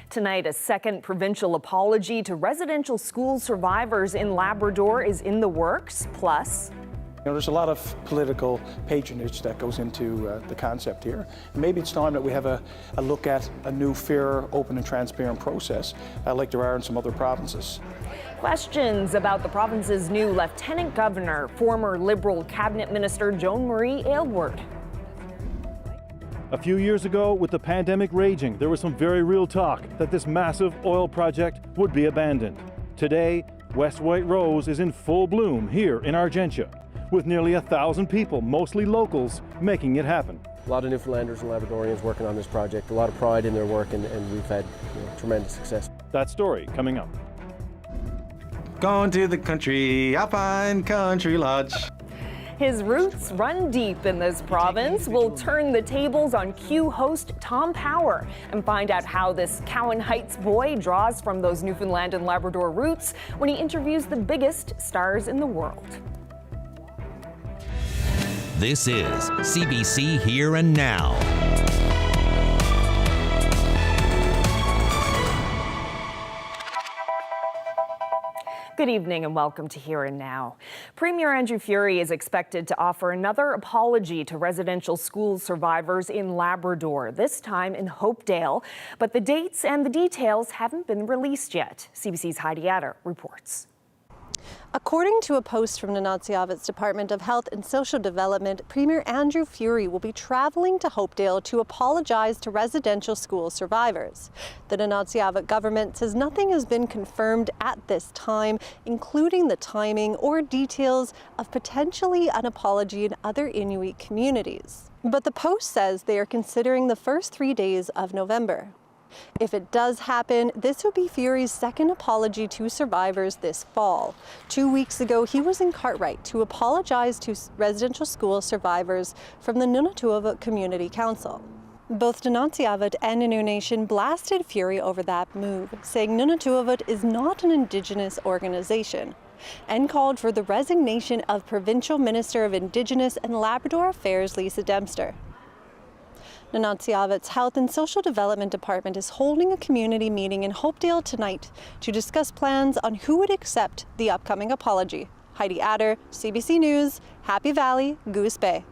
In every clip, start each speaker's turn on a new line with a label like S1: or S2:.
S1: Tonight, a second provincial apology to residential school survivors in Labrador is in the works. Plus,
S2: there's a lot of political patronage that goes into the concept here. Maybe it's time that we have a look at a new, fair, open and transparent process like there are in some other provinces.
S1: Questions about the province's new Lieutenant Governor, former Liberal Cabinet Minister Joan Marie Aylward.
S3: A few years ago, with the pandemic raging, there was some very real talk that this massive oil project would be abandoned. Today, West White Rose is in full bloom here in Argentia, with nearly 1,000 people, mostly locals, making it happen.
S4: A lot of Newfoundlanders and Labradorians working on this project, a lot of pride in their work, and we've had tremendous success.
S3: That story coming up.
S5: Going to the country, Alpine Country Lodge.
S1: His roots run deep in this province. We'll turn the tables on Q host Tom Power and find out how this Cowan Heights boy draws from those Newfoundland and Labrador roots when he interviews the biggest stars in the world.
S6: This is CBC Here and Now.
S1: Good evening and welcome to Here and Now. Premier Andrew Furey is expected to offer another apology to residential school survivors in Labrador, this time in Hopedale. But the dates and the details haven't been released yet. CBC's Heidi Adder reports.
S7: According to a post from Nunatsiavut's Department of Health and Social Development, Premier Andrew Furey will be traveling to Hopedale to apologize to residential school survivors. The Nunatsiavut government says nothing has been confirmed at this time, including the timing or details of potentially an apology in other Inuit communities. But the post says they are considering the first 3 days of November. If it does happen, this would be Furey's second apology to survivors this fall. 2 weeks ago, he was in Cartwright to apologize to residential school survivors from the Nunatsiavut Community Council. Both Nunatsiavut and Innu Nation blasted Furey over that move, saying Nunatsiavut is not an Indigenous organization, and called for the resignation of Provincial Minister of Indigenous and Labrador Affairs Lisa Dempster. Nunatsiavut's Health and Social Development Department is holding a community meeting in Hopedale tonight to discuss plans on who would accept the upcoming apology. Heidi Adder, CBC News, Happy Valley, Goose Bay.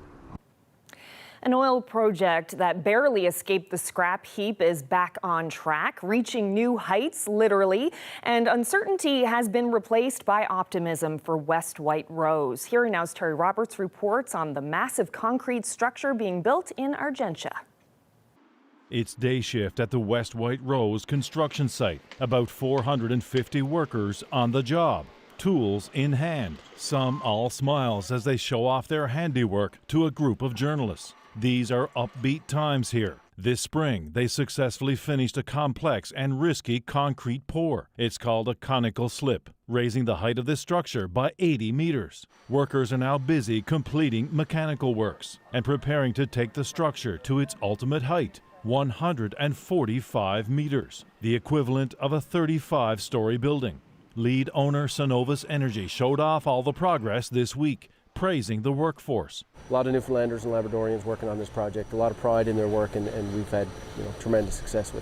S1: An oil project that barely escaped the scrap heap is back on track, reaching new heights, literally, and uncertainty has been replaced by optimism for West White Rose. Here Now's Terry Roberts reports on the massive concrete structure being built in Argentia.
S3: It's day shift at the West White Rose construction site. About 450 workers on the job, tools in hand. Some all smiles as they show off their handiwork to a group of journalists. These are upbeat times here. This spring, they successfully finished a complex and risky concrete pour. It's called a conical slip, raising the height of this structure by 80 meters. Workers are now busy completing mechanical works and preparing to take the structure to its ultimate height, 145 meters, the equivalent of a 35-story building. Lead owner Cenovus Energy showed off all the progress this week, praising the workforce.
S4: A lot of Newfoundlanders and Labradorians working on this project, a lot of pride in their work, and we've had tremendous success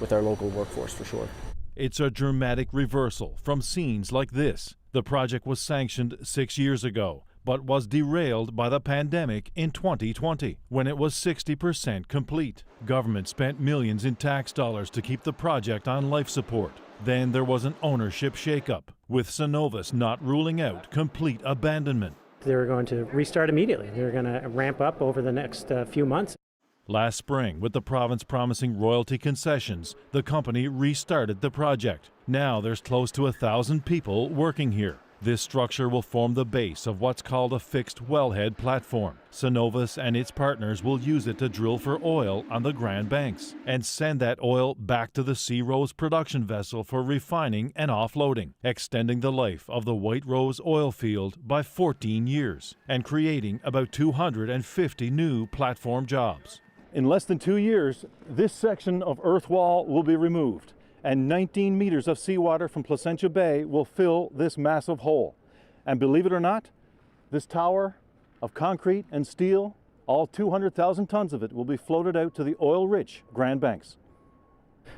S4: with our local workforce for sure.
S3: It's a dramatic reversal from scenes like this. The project was sanctioned 6 years ago, but was derailed by the pandemic in 2020, when it was 60% complete. Government spent millions in tax dollars to keep the project on life support. Then there was an ownership shakeup, with Cenovus not ruling out complete abandonment.
S8: They were going to restart immediately. They were going to ramp up over the next few months.
S3: Last spring, with the province promising royalty concessions, the company restarted the project. Now there's close to 1,000 people working here. This structure will form the base of what's called a fixed wellhead platform. Cenovus and its partners will use it to drill for oil on the Grand Banks and send that oil back to the Sea Rose production vessel for refining and offloading, extending the life of the White Rose oil field by 14 years and creating about 250 new platform jobs. In less than 2 years, this section of earth wall will be removed, and 19 meters of seawater from Placentia Bay will fill this massive hole. And believe it or not, this tower of concrete and steel, all 200,000 tons of it, will be floated out to the oil-rich Grand Banks.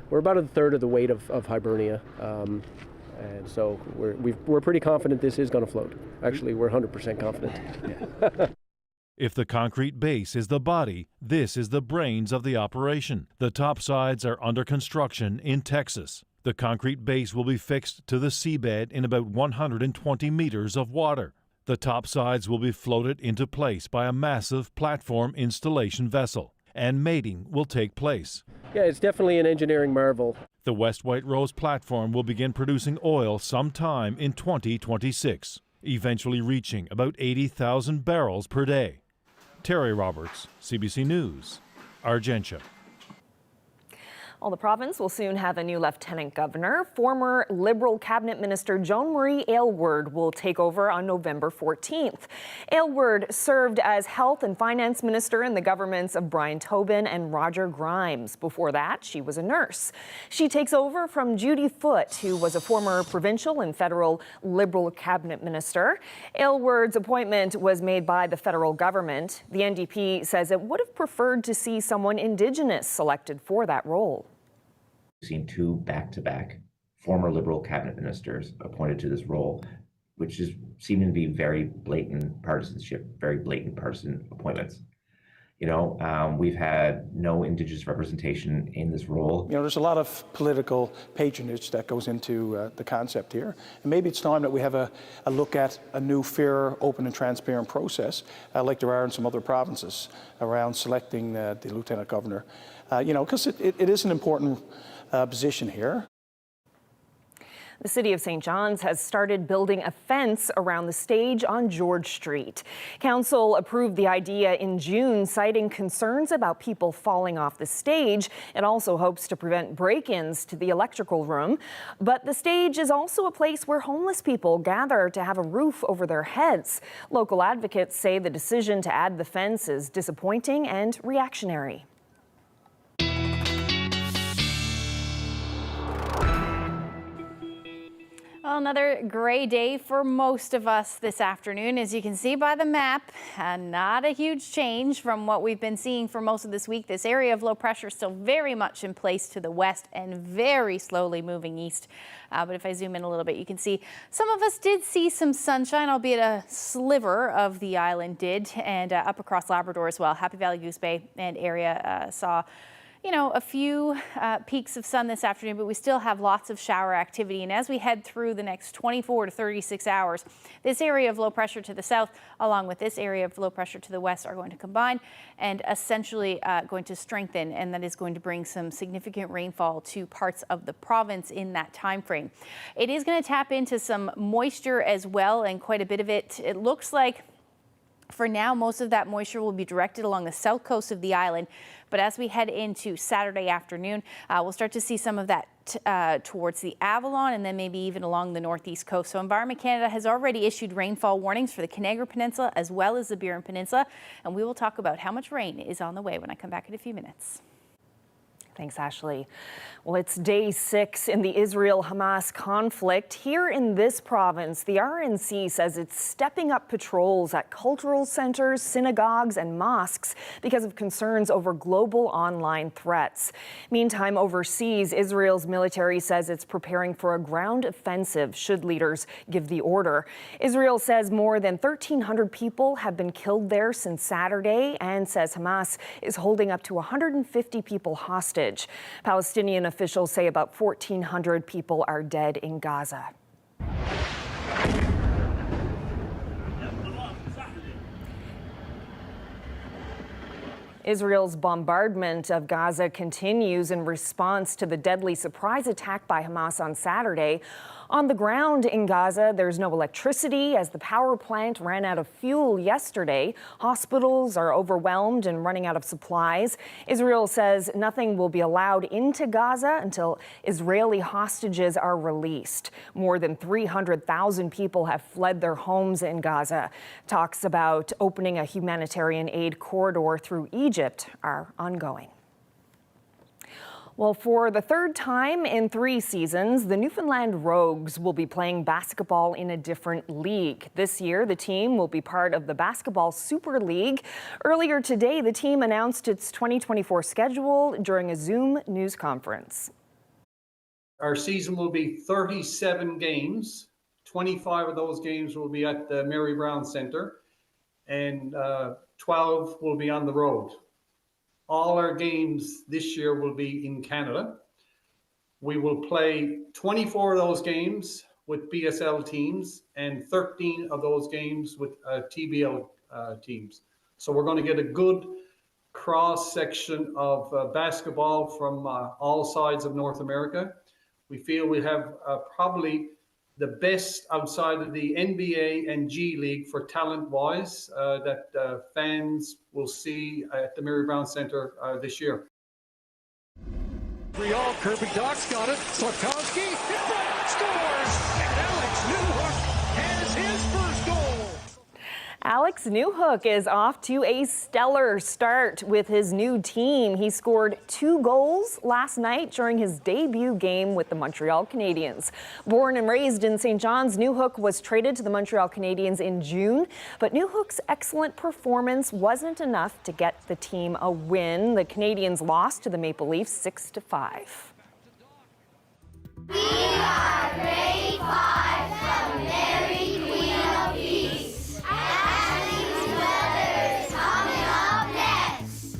S4: We're about a third of the weight of Hibernia, and so we're pretty confident this is going to float. Actually, we're 100% confident.
S3: If the concrete base is the body, this is the brains of the operation. The topsides are under construction in Texas. The concrete base will be fixed to the seabed in about 120 meters of water. The topsides will be floated into place by a massive platform installation vessel, and mating will take place.
S4: Yeah, it's definitely an engineering marvel.
S3: The West White Rose platform will begin producing oil sometime in 2026, eventually reaching about 80,000 barrels per day. Terry Roberts, CBC News, Argentia.
S1: Well, the province will soon have a new lieutenant governor. Former Liberal cabinet minister Joan Marie Aylward will take over on November 14th. Aylward served as health and finance minister in the governments of Brian Tobin and Roger Grimes. Before that, she was a nurse. She takes over from Judy Foote, who was a former provincial and federal Liberal cabinet minister. Aylward's appointment was made by the federal government. The NDP says it would have preferred to see someone Indigenous selected for that role.
S9: We've seen two back-to-back former Liberal cabinet ministers appointed to this role, which is seeming to be very blatant partisanship, very blatant partisan appointments. We've had no Indigenous representation in this role.
S2: There's a lot of political patronage that goes into the concept here. And maybe it's time that we have a look at a new, fair, open and transparent process, like there are in some other provinces, around selecting the Lieutenant Governor. Because it is an important position here.
S1: The City of St. John's has started building a fence around the stage on George Street. Council approved the idea in June, citing concerns about people falling off the stage. It also hopes to prevent break-ins to the electrical room. But the stage is also a place where homeless people gather to have a roof over their heads. Local advocates say the decision to add the fence is disappointing and reactionary.
S10: Well, another gray day for most of us this afternoon. As you can see by the map, not a huge change from what we've been seeing for most of this week. This area of low pressure still very much in place to the west and very slowly moving east. But if I zoom in a little bit, you can see some of us did see some sunshine, albeit a sliver of the island did, and up across Labrador as well. Happy Valley, Goose Bay and area saw a few peaks of sun this afternoon, but we still have lots of shower activity. And as we head through the next 24 to 36 hours, this area of low pressure to the south, along with this area of low pressure to the west, are going to combine and essentially going to strengthen. And that is going to bring some significant rainfall to parts of the province in that time frame. It is going to tap into some moisture as well, and quite a bit of it. It looks like for now, most of that moisture will be directed along the south coast of the island. But as we head into Saturday afternoon, we'll start to see some of that towards the Avalon and then maybe even along the northeast coast. So Environment Canada has already issued rainfall warnings for the Canagra Peninsula as well as the Burin Peninsula. And we will talk about how much rain is on the way when I come back in a few minutes.
S1: Thanks, Ashley. Well, it's day 6 in the Israel-Hamas conflict. Here in this province, the RNC says it's stepping up patrols at cultural centers, synagogues, and mosques because of concerns over global online threats. Meantime, overseas, Israel's military says it's preparing for a ground offensive should leaders give the order. Israel says more than 1,300 people have been killed there since Saturday and says Hamas is holding up to 150 people hostage. Palestinian officials say about 1,400 people are dead in Gaza. Israel's bombardment of Gaza continues in response to the deadly surprise attack by Hamas on Saturday. On the ground in Gaza, there's no electricity as the power plant ran out of fuel yesterday. Hospitals are overwhelmed and running out of supplies. Israel says nothing will be allowed into Gaza until Israeli hostages are released. More than 300,000 people have fled their homes in Gaza. Talks about opening a humanitarian aid corridor through Egypt are ongoing. Well, for the third time in 3 seasons, the Newfoundland Rogues will be playing basketball in a different league. This year, the team will be part of the Basketball Super League. Earlier today, the team announced its 2024 schedule during a Zoom news conference.
S11: Our season will be 37 games. 25 of those games will be at the Mary Brown Centre, and 12 will be on the road. All our games this year will be in Canada. We will play 24 of those games with BSL teams and 13 of those games with TBL teams. So we're going to get a good cross section of basketball from all sides of North America. We feel we have probably the best outside of the NBA and G League for talent-wise that fans will see at the Mary Brown Centre this year.
S12: Real Kirby Doc's got it. Slavkowski scores, and Alex Newhook has his first goal.
S1: Alex Newhook is off to a stellar start with his new team. He scored 2 goals last night during his debut game with the Montreal Canadiens. Born and raised in St. John's, Newhook was traded to the Montreal Canadiens in June, but Newhook's excellent performance wasn't enough to get the team a win. The Canadiens lost to the Maple Leafs 6-5.
S13: We are grade 5 from Mary Queen of Peace. Ashley's weather is coming up next.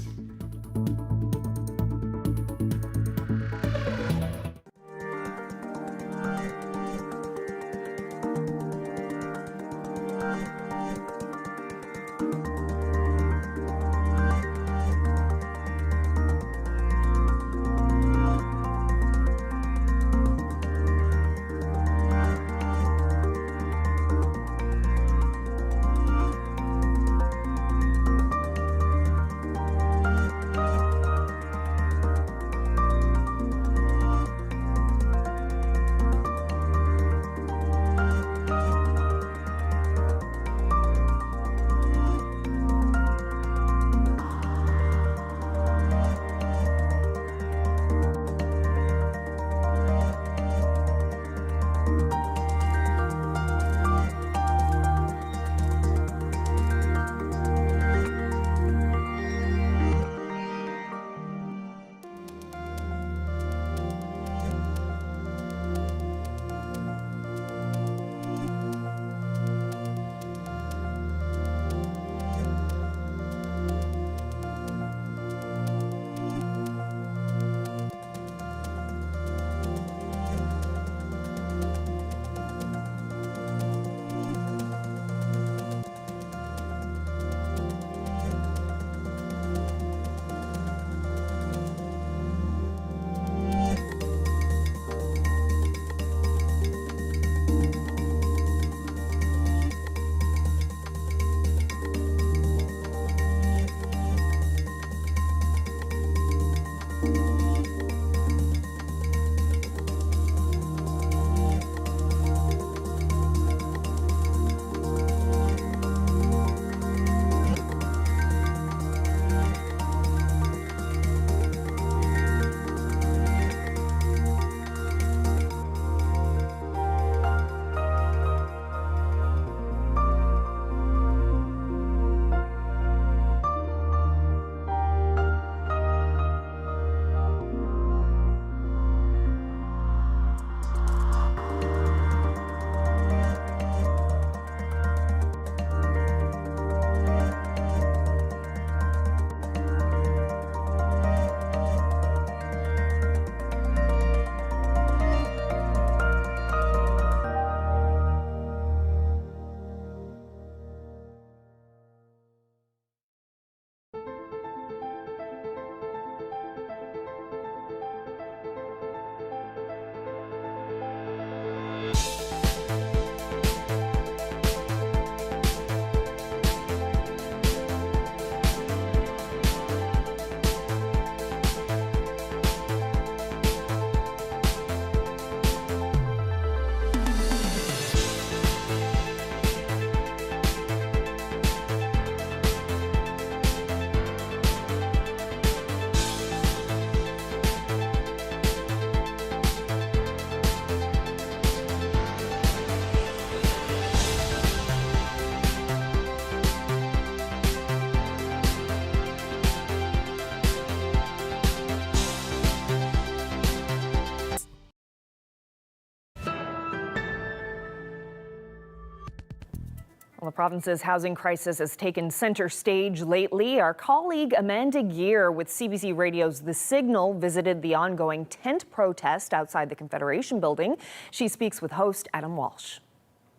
S1: Well, the province's housing crisis has taken center stage lately. Our colleague Amanda Gear with CBC Radio's The Signal visited the ongoing tent protest outside the Confederation Building. She speaks with host Adam Walsh.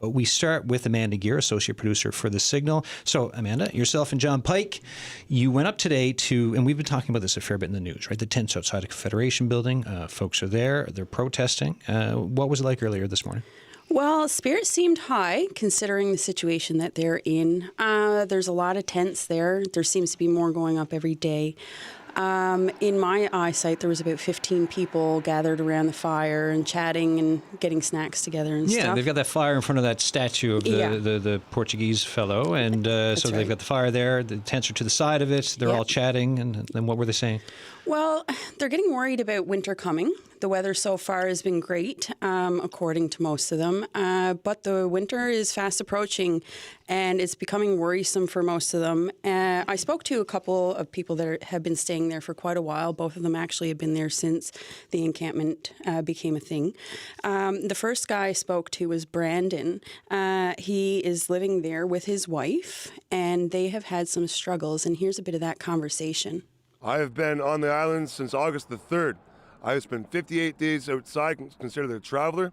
S14: We start with Amanda Gear, associate producer for The Signal. So, Amanda, yourself and John Pike, you went up today to, and we've been talking about this a fair bit in the news, right? The tents outside the Confederation Building. Folks are there. They're protesting. What was it like earlier this morning?
S15: Well, spirits seemed high considering the situation that they're in. There's a lot of tents there. There seems to be more going up every day. In my eyesight, there was about 15 people gathered around the fire and chatting and getting snacks together and stuff.
S14: Yeah, they've got that fire in front of that statue of the Portuguese fellow. And so they've got the fire there. The tents are to the side of it. They're all chatting. And what were they saying?
S15: Well, they're getting worried about winter coming. The weather so far has been great, according to most of them. But the winter is fast approaching, and it's becoming worrisome for most of them. I spoke to a couple of people that have been staying there for quite a while. Both of them actually have been there since the encampment became a thing. The first guy I spoke to was Brandon. He is living there with his wife, and they have had some struggles. And here's a bit of that conversation.
S16: I have been on the island since August the 3rd. I have spent 58 days outside, considered a traveler.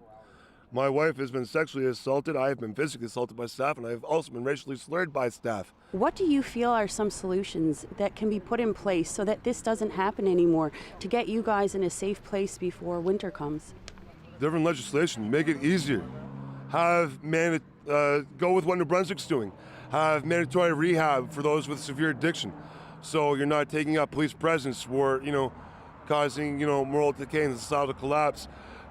S16: My wife has been sexually assaulted. I have been physically assaulted by staff, and I have also been racially slurred by staff.
S15: What do you feel are some solutions that can be put in place so that this doesn't happen anymore, to get you guys in a safe place before winter comes?
S16: Different legislation, make it easier. Have go with what New Brunswick's doing. Have mandatory rehab for those with severe addiction. So you're not taking up police presence for, causing, moral decay and societal collapse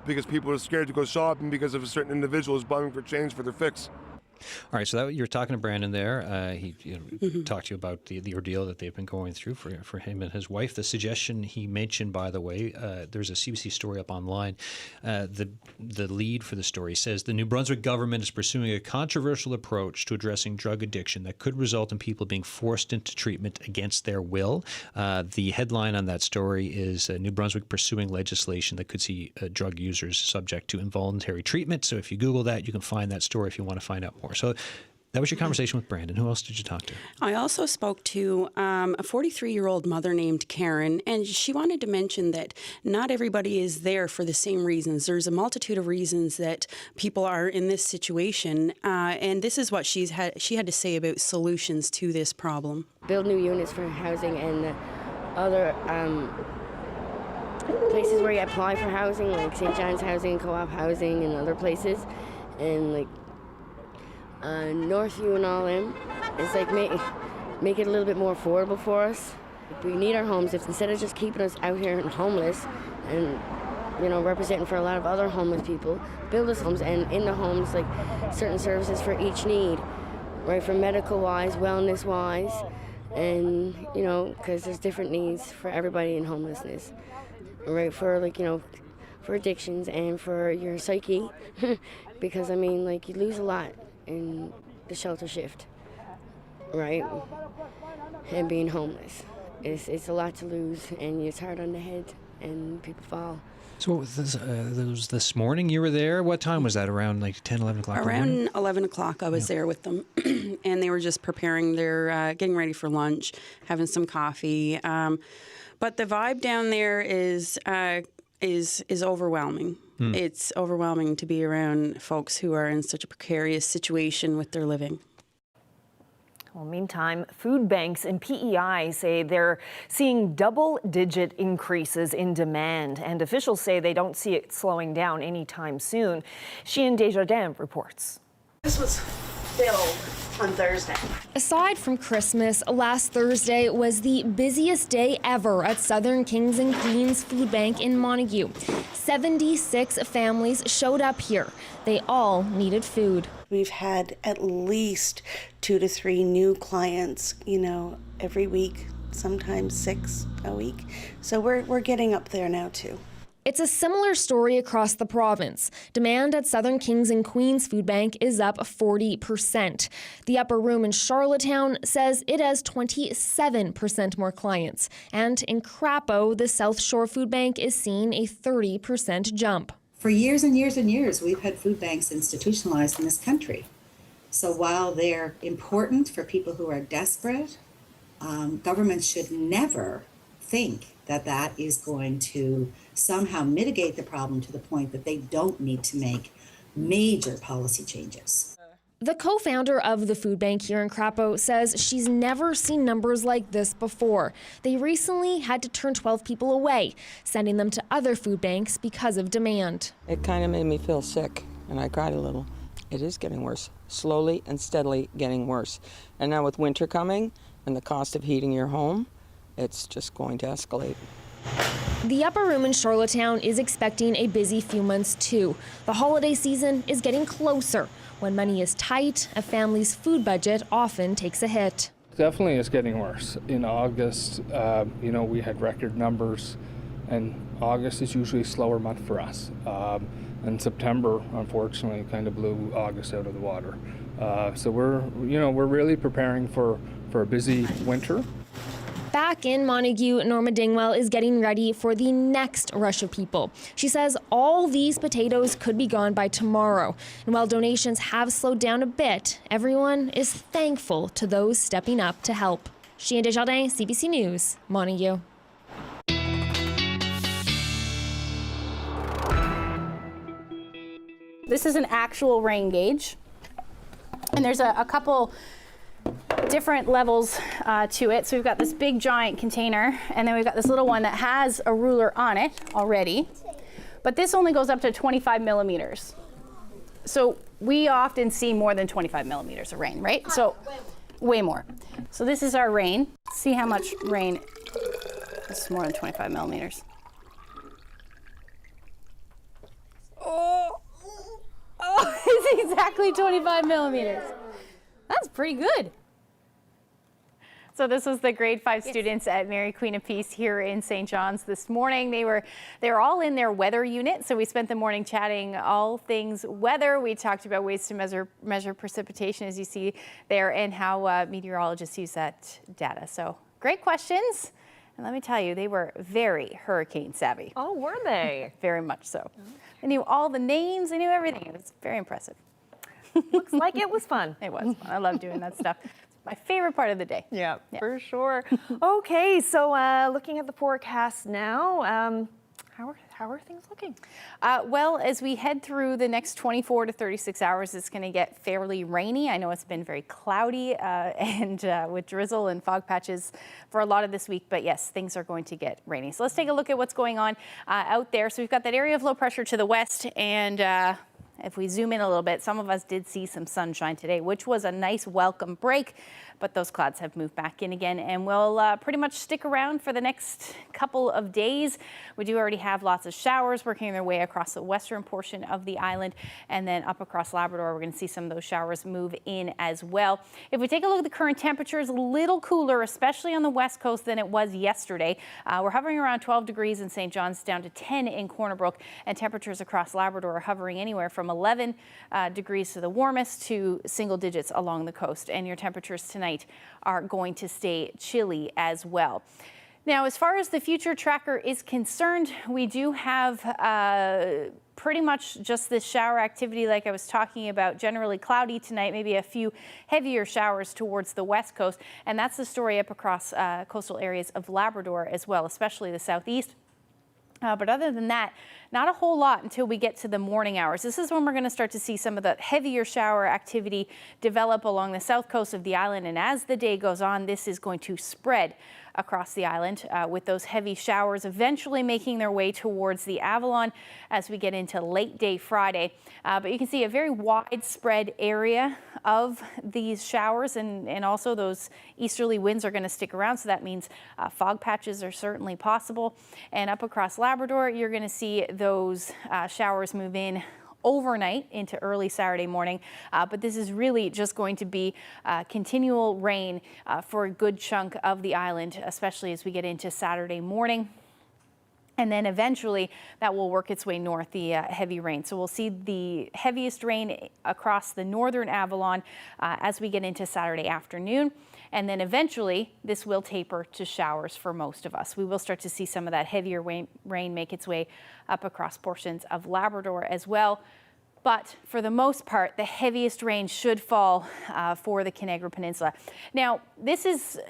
S16: because people are scared to go shopping because of a certain individual is bumming for change for their fix.
S14: All right, so you're talking to Brandon there. He talked to you about the ordeal that they've been going through for him and his wife. The suggestion he mentioned, by the way, there's a CBC story up online. The lead for the story says the New Brunswick government is pursuing a controversial approach to addressing drug addiction that could result in people being forced into treatment against their will. The headline on that story is New Brunswick pursuing legislation that could see drug users subject to involuntary treatment. So if you Google that, you can find that story if you want to find out more. So that was your conversation with Brandon. Who else did you talk to?
S15: I also spoke to a 43-year-old mother named Karen, and she wanted to mention that not everybody is there for the same reasons. There's a multitude of reasons that people are in this situation, and this is what she had to say about solutions to this problem.
S17: Build new units for housing and other places where you apply for housing, like St. John's Housing, Co-op Housing, and other places, and like Northview and all them. It's like make it a little bit more affordable for us. We need our homes. If instead of just keeping us out here and homeless and representing for a lot of other homeless people, build us homes, and in the homes like certain services for each need, right, for medical wise, wellness wise, and because there's different needs for everybody in homelessness, right, for for addictions and for your psyche because you lose a lot in the shelter shift, right? And being homeless. It's a lot to lose, and it's hard on the head, and people fall.
S14: So what was this, was this morning you were there? What time was that? Around 10, 11 o'clock?
S15: Around 11 o'clock I was there with them, and they were just preparing their, getting ready for lunch, having some coffee. But the vibe down there is overwhelming. It's overwhelming to be around folks who are in such a precarious situation with their living.
S1: Well, meantime, food banks and PEI say they're seeing double-digit increases in demand, and officials say they don't see it slowing down anytime soon. Sheehan Desjardins reports.
S18: This was filled on Thursday.
S19: Aside from Christmas, last Thursday was the busiest day ever at Southern Kings and Queens Food Bank in Montague. 76 families showed up here. They all needed food.
S18: We've had at least 2 to 3 new clients, every week, sometimes 6 a week. So we're getting up there now too.
S19: It's a similar story across the province. Demand at Southern Kings and Queens Food Bank is up 40%. The upper room in Charlottetown says it has 27% more clients. And in Crapo, the South Shore Food Bank is seeing a 30% jump.
S20: For years and years and years, we've had food banks institutionalized in this country. So while they're important for people who are desperate, governments should never think that that is going to somehow mitigate the problem to the point that they don't need to make major policy changes.
S19: The co-founder of the food bank here in Crapo says she's never seen numbers like this before. They recently had to turn 12 people away, sending them to other food banks because of demand.
S21: It kind of made me feel sick, and I cried a little. It is getting worse, slowly and steadily getting worse. And now with winter coming and the cost of heating your home, it's just going to escalate.
S19: The upper room in Charlottetown is expecting a busy few months too. The holiday season is getting closer. When money is tight, a family's food budget often takes a hit.
S22: Definitely it's getting worse. In August, we had record numbers, and August is usually a slower month for us. And September, unfortunately, kind of blew August out of the water. So we're really preparing for a busy winter.
S19: Back in Montague, Norma Dingwell is getting ready for the next rush of people. She says all these potatoes could be gone by tomorrow. And while donations have slowed down a bit, everyone is thankful to those stepping up to help. Chien Desjardins, CBC News, Montague.
S10: This is an actual rain gauge, and there's a couple different levels to it. So we've got this big giant container, and then we've got this little one that has a ruler on it already, but this only goes up to 25 millimeters. So we often see more than 25 millimeters of rain, right? So way more. So this is our rain. See how much rain. This is more than 25 millimeters. Oh, it's exactly 25 millimeters. That's pretty good. So this was the grade 5 students at Mary Queen of Peace here in St. John's this morning. They were all in their weather unit, so we spent the morning chatting all things weather. We talked about ways to measure precipitation, as you see there, and how meteorologists use that data. So great questions. And let me tell you, they were very hurricane savvy.
S1: Oh, were they?
S10: Very much so. They knew all the names, they knew everything. It was very impressive.
S1: Looks like it was fun.
S10: It was fun. I love doing that stuff. It's my favorite part of the day.
S1: Yeah, for sure. Okay, so looking at the forecast now, how are things looking?
S10: Well, as we head through the next 24 to 36 hours, it's going to get fairly rainy. I know it's been very cloudy and with drizzle and fog patches for a lot of this week, but yes, things are going to get rainy. So let's take a look at what's going on out there. So we've got that area of low pressure to the west, and if we zoom in a little bit, some of us did see some sunshine today, which was a nice welcome break, but those clouds have moved back in again and will pretty much stick around for the next couple of days. We do already have lots of showers working their way across the western portion of the island, and then up across Labrador, we're going to see some of those showers move in as well. If we take a look at the current temperatures, a little cooler, especially on the west coast than it was yesterday. We're hovering around 12 degrees in St. John's, down to 10 in Corner Brook, and temperatures across Labrador are hovering anywhere from 11 degrees to the warmest to single digits along the coast. And your temperatures tonight are going to stay chilly as well. Now, as far as the future tracker is concerned, we do have pretty much just this shower activity like I was talking about, generally cloudy tonight, maybe a few heavier showers towards the west coast. And that's the story up across coastal areas of Labrador as well, especially the southeast. But other than that, not a whole lot until we get to the morning hours. This is when we're going to start to see some of the heavier shower activity develop along the south coast of the island. And as the day goes on, this is going to spread across the island with those heavy showers eventually making their way towards the Avalon as we get into late day Friday. But you can see a very widespread area of these showers, and also those easterly winds are going to stick around. So that means fog patches are certainly possible. And up across Labrador, you're going to see those showers move in overnight into early Saturday morning, but this is really just going to be continual rain for a good chunk of the island, especially as we get into Saturday morning. And then eventually that will work its way north, the heavy rain. So we'll see the heaviest rain across the northern Avalon as we get into Saturday afternoon. And then eventually this will taper to showers for most of us. We will start to see some of that heavier rain make its way up across portions of Labrador as well. But for the most part, the heaviest rain should fall for the Conagra Peninsula. Now, this is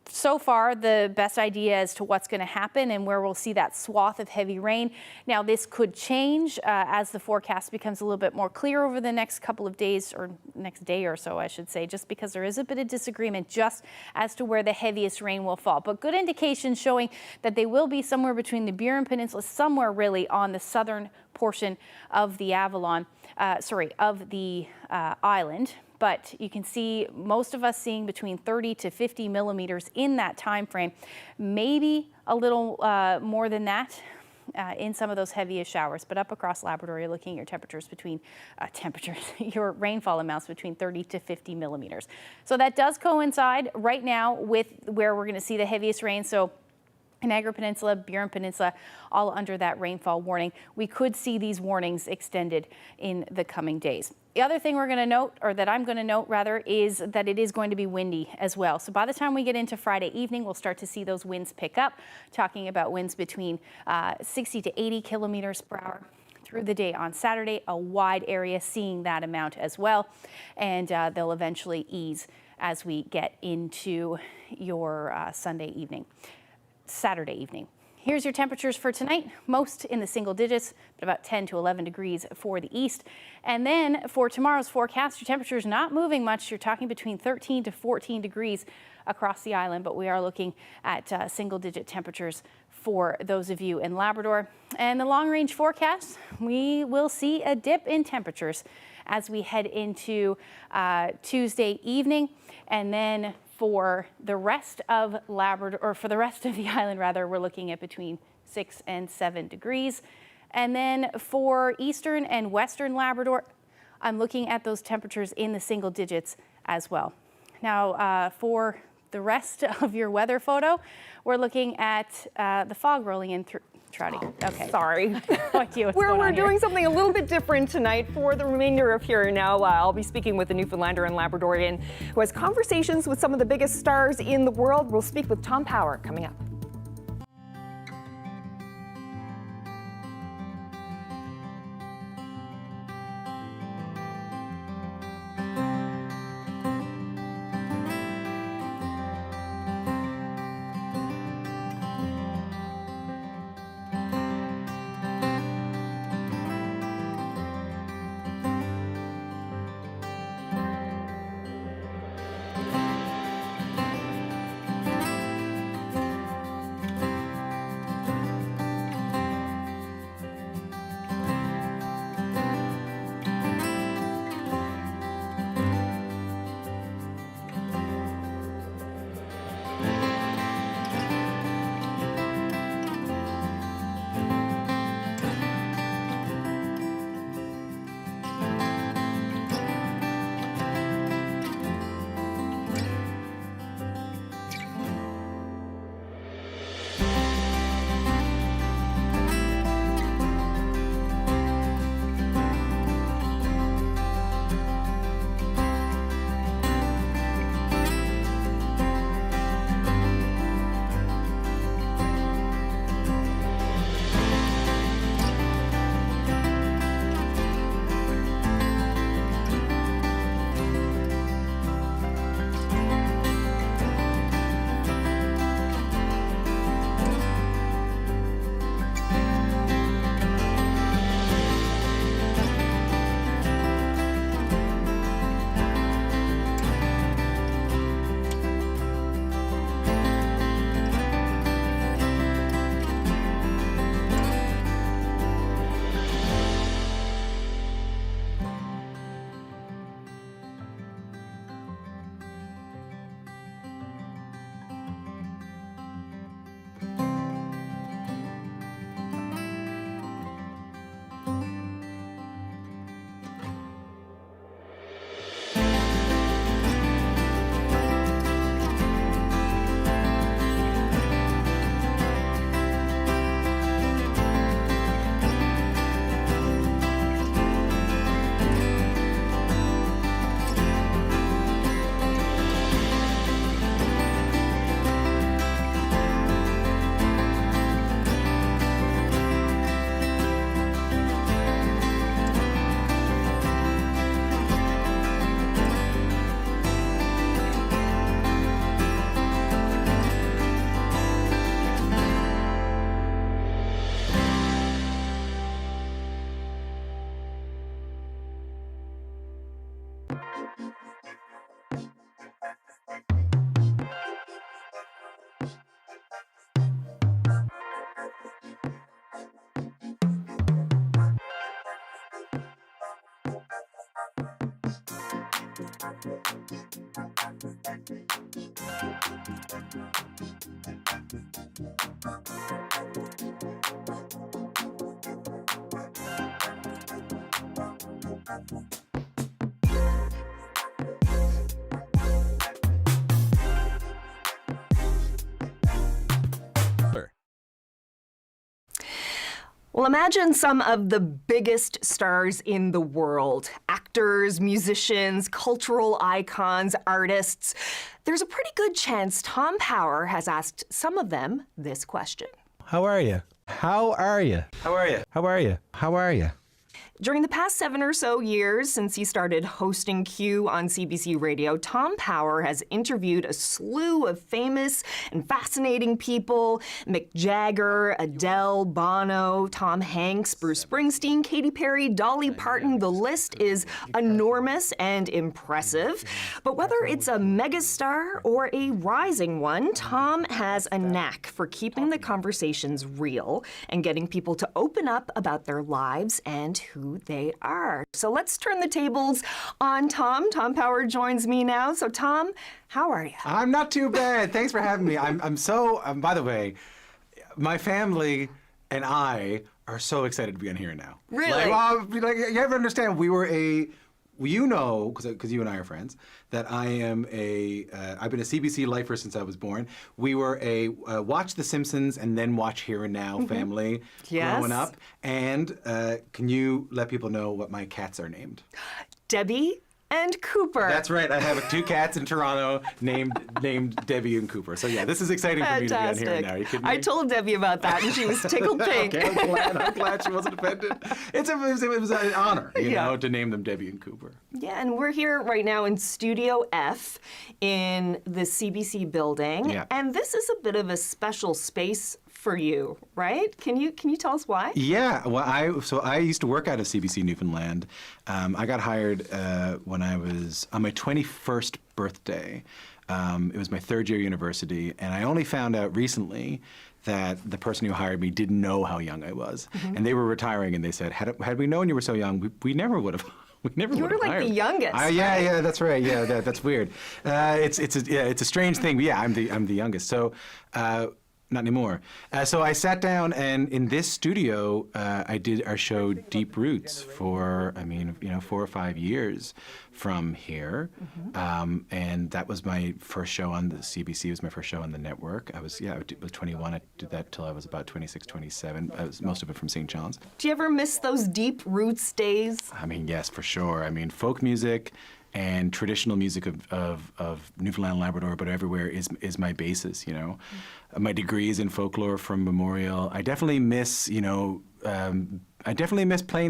S10: so far the best idea as to what's going to happen and where we'll see that swath of heavy rain. Now, this could change as the forecast becomes a little bit more clear over the next couple of days, or next day or so, I should say, just because there is a bit of disagreement just as to where the heaviest rain will fall. But good indications showing that they will be somewhere between the Burin Peninsula, somewhere really on the southern portion of the Avalon, of the island. But you can see most of us seeing between 30 to 50 millimeters in that time frame, maybe a little more than that in some of those heaviest showers. But up across Labrador, you're looking at your temperatures between your rainfall amounts between 30 to 50 millimeters. So that does coincide right now with where we're going to see the heaviest rain. So Conagra Peninsula, Burin Peninsula, all under that rainfall warning. We could see these warnings extended in the coming days. The other thing we're going to note, or that I'm going to note rather, is that it is going to be windy as well. So by the time we get into Friday evening, we'll start to see those winds pick up, talking about winds between 60 to 80 kilometers per hour. Through the day on Saturday, a wide area seeing that amount as well. And they'll eventually ease as we get into your Saturday evening. Here's your temperatures for tonight, most in the single digits, but about 10 to 11 degrees for the east. And then for tomorrow's forecast, your temperatures not moving much. You're talking between 13 to 14 degrees across the island, but we are looking at single digit temperatures for those of you in Labrador. And the long range forecast, we will see a dip in temperatures as we head into Tuesday evening. And then for the rest of Labrador, or for the rest of the island rather, we're looking at between 6 and 7 degrees. And then for eastern and western Labrador, I'm looking at those temperatures in the single digits as well. Now, for the rest of your weather photo, we're looking at the fog rolling in through. Trouty. Okay.
S1: Sorry.
S10: We're
S1: doing something a little bit different tonight for the remainder of Here and Now. I'll be speaking with a Newfoundlander and Labradorian who has conversations with some of the biggest stars in the world. We'll speak with Tom Power coming up. Well, imagine some of the biggest stars in the world. Actors, musicians, cultural icons, artists. There's a pretty good chance Tom Power has asked some of them this question.
S5: How are you? How are you? How are you? How are you? How are you?
S1: During the past 7 or so years since he started hosting Q on CBC Radio, Tom Power has interviewed a slew of famous and fascinating people: Mick Jagger, Adele, Bono, Tom Hanks, Bruce Springsteen, Katy Perry, Dolly Parton. The list is enormous and impressive. But whether it's a megastar or a rising one, Tom has a knack for keeping the conversations real and getting people to open up about their lives and who they are. So let's turn the tables on Tom. Tom Power joins me now. So Tom, how are you?
S5: I'm not too bad. Thanks for having me. I'm so, by the way, my family and I are so excited to be on here now.
S1: Really?
S5: Like you ever understand, we were you know, because you and I are friends, that I am I've been a CBC lifer since I was born. We were a watch The Simpsons and then watch Here and Now family growing up. And can you let people know what my cats are named?
S1: Debbie and Cooper.
S5: That's right. I have 2 cats in Toronto named Debbie and Cooper. So yeah, this is exciting for me to be on Here and Now. Are you kidding me?
S1: I told Debbie about that and she was tickled pink.
S5: Okay, I'm glad she wasn't offended. It was an honor, you know, to name them Debbie and Cooper.
S1: Yeah, and we're here right now in Studio F in the CBC building.
S5: Yeah.
S1: And this is a bit of a special space for you, right? Can you tell us why?
S5: Yeah, well, I used to work out of CBC Newfoundland. I got hired when I was on my 21st birthday. It was my 3rd year university, and I only found out recently that the person who hired me didn't know how young I was. And they were retiring, and they said, had we known you were so young, we never would have. We never
S1: You were like the youngest.
S5: Yeah, that's right. Yeah, that's weird. It's a strange thing. But yeah, I'm the youngest. So. Not anymore. So I sat down, and in this studio, I did our show Deep Roots for, 4 or 5 years from here. And that was my first show on the CBC. It was my first show on the network. I was 21. I did that till I was about 26, 27. Most of it from St. John's.
S1: Do you ever miss those Deep Roots days?
S5: I mean, yes, for sure. I mean, folk music and traditional music of Newfoundland and Labrador, but everywhere, is my basis, you know. My degree is in folklore from Memorial. I definitely miss, playing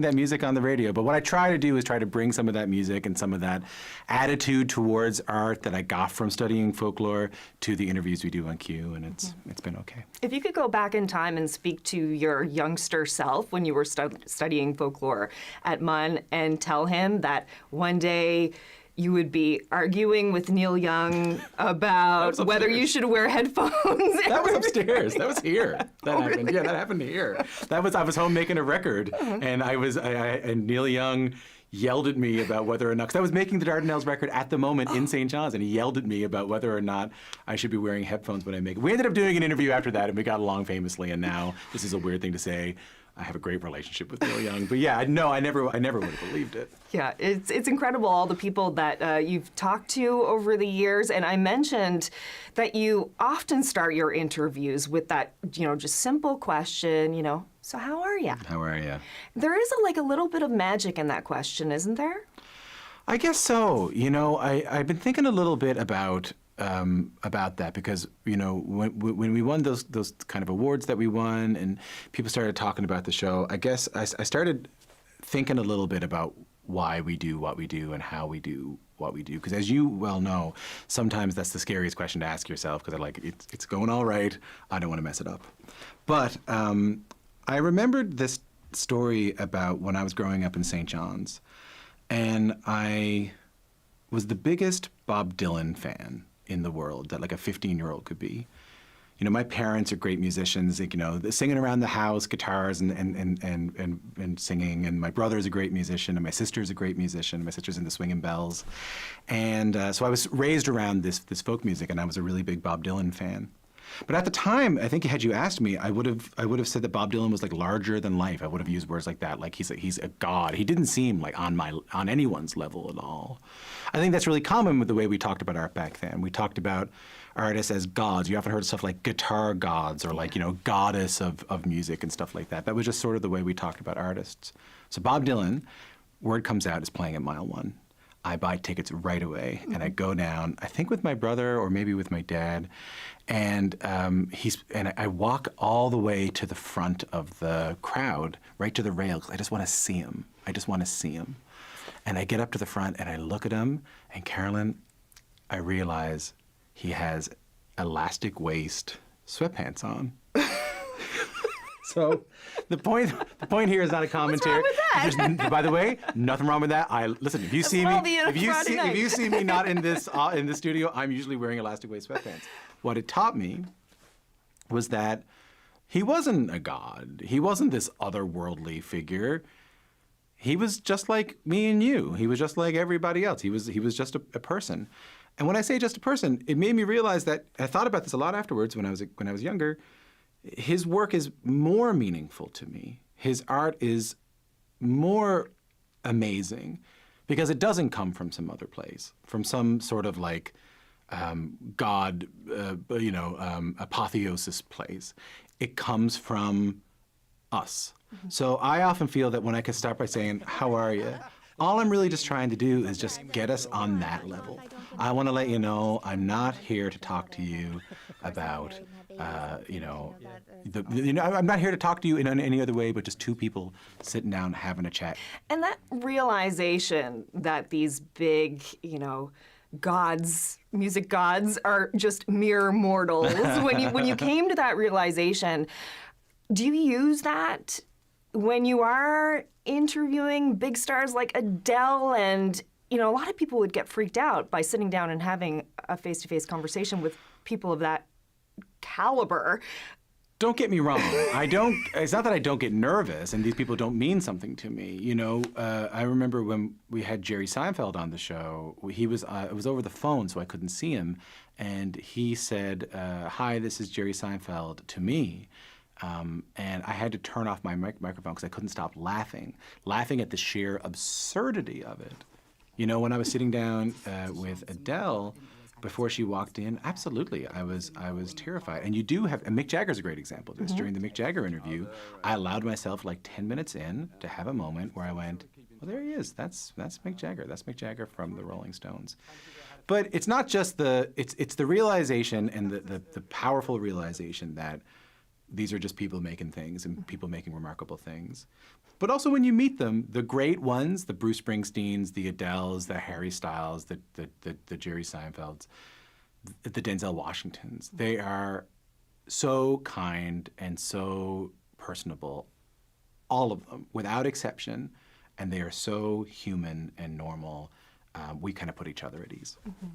S5: that music on the radio, but what I try to do is try to bring some of that music and some of that attitude towards art that I got from studying folklore to the interviews we do on Q, and it's been okay.
S1: If you could go back in time and speak to your youngster self when you were studying folklore at MUN and tell him that one day you would be arguing with Neil Young about whether you should wear headphones.
S5: That was upstairs. That was here. That happened. Really? Yeah, that happened here. I was home making a record, and and Neil Young yelled at me about whether or not, because I was making the Dardanelles record at the moment in St. John's, and he yelled at me about whether or not I should be wearing headphones when I make it. We ended up doing an interview after that, and we got along famously, and now, this is a weird thing to say, I have a great relationship with Neil Young. But yeah, no, I never would have believed it.
S1: Yeah, it's incredible, all the people that you've talked to over the years. And I mentioned that you often start your interviews with that, just simple question, so how are you?
S5: How are you?
S1: There is a little bit of magic in that question, isn't there?
S5: I guess so. I've been thinking a little bit about that, because when we won those kind of awards that we won and people started talking about the show, I guess I started thinking a little bit about why we do what we do and how we do what we do, because as you well know, sometimes that's the scariest question to ask yourself, because it's going all right, I don't want to mess it up. But I remembered this story about when I was growing up in St. John's, and I was the biggest Bob Dylan fan in the world that like a 15-year-old could be. You know, my parents are great musicians, like, you know, singing around the house, guitars and singing. And my brother's a great musician, and my sister's a great musician. My sister's into Swingin' Bells. And so I was raised around this folk music, and I was a really big Bob Dylan fan. But at the time, I think had you asked me, I would have said that Bob Dylan was like larger than life. I would have used words like that, like he's a god. He didn't seem like on anyone's level at all. I think that's really common with the way we talked about art back then. We talked about artists as gods. You often heard stuff like guitar gods or like, you know, goddess of music and stuff like that. That was just sort of the way we talked about artists. So Bob Dylan, word comes out, is playing at Mile One. I buy tickets right away, and I go down, I think with my brother or maybe with my dad, and I walk all the way to the front of the crowd, right to the rail, because I just want to see him. I just want to see him. And I get up to the front, and I look at him, and Carolyn, I realize he has elastic waist sweatpants on. So the point here is not a commentary.
S1: What's wrong with that?
S5: By the way, nothing wrong with that. Listen, if you see me, if you see me not in this studio, I'm usually wearing elastic waist sweatpants. What it taught me was that he wasn't a god. He wasn't this otherworldly figure. He was just like me and you. He was just like everybody else. He was just a person. And when I say just a person, it made me realize that I thought about this a lot afterwards when I was younger. His work is more meaningful to me. His art is more amazing because it doesn't come from some other place, from some sort of like God, apotheosis place. It comes from us. Mm-hmm. So I often feel that when I can start by saying, "How are you?" all I'm really just trying to do is just get us on that level. I want to let you know I'm not here to talk to you about, I'm not here to talk to you in any other way, but just two people sitting down having a chat.
S1: And that realization that these big, gods, music gods, are just mere mortals. when you came to that realization, do you use that when you are interviewing big stars like Adele? And a lot of people would get freaked out by sitting down and having a face-to-face conversation with people of that caliber.
S5: Don't get me wrong. It's not that I don't get nervous and these people don't mean something to me. I remember when we had Jerry Seinfeld on the show, it was over the phone, so I couldn't see him. And he said, "Hi, this is Jerry Seinfeld," to me. And I had to turn off my microphone because I couldn't stop laughing at the sheer absurdity of it. When I was sitting down with Adele before she walked in, absolutely, I was terrified. And you do have, and Mick Jagger's a great example of this. Mm-hmm. During the Mick Jagger interview, I allowed myself like 10 minutes in to have a moment where I went, "Well, there he is. That's Mick Jagger. That's Mick Jagger from the Rolling Stones." But it's not just it's the realization and the powerful realization that these are just people making things and people making remarkable things. But also when you meet them, the great ones, the Bruce Springsteens, the Adeles, the Harry Styles, the Jerry Seinfelds, the Denzel Washingtons, they are so kind and so personable, all of them, without exception, and they are so human and normal. We kind of put each other at ease. Mm-hmm.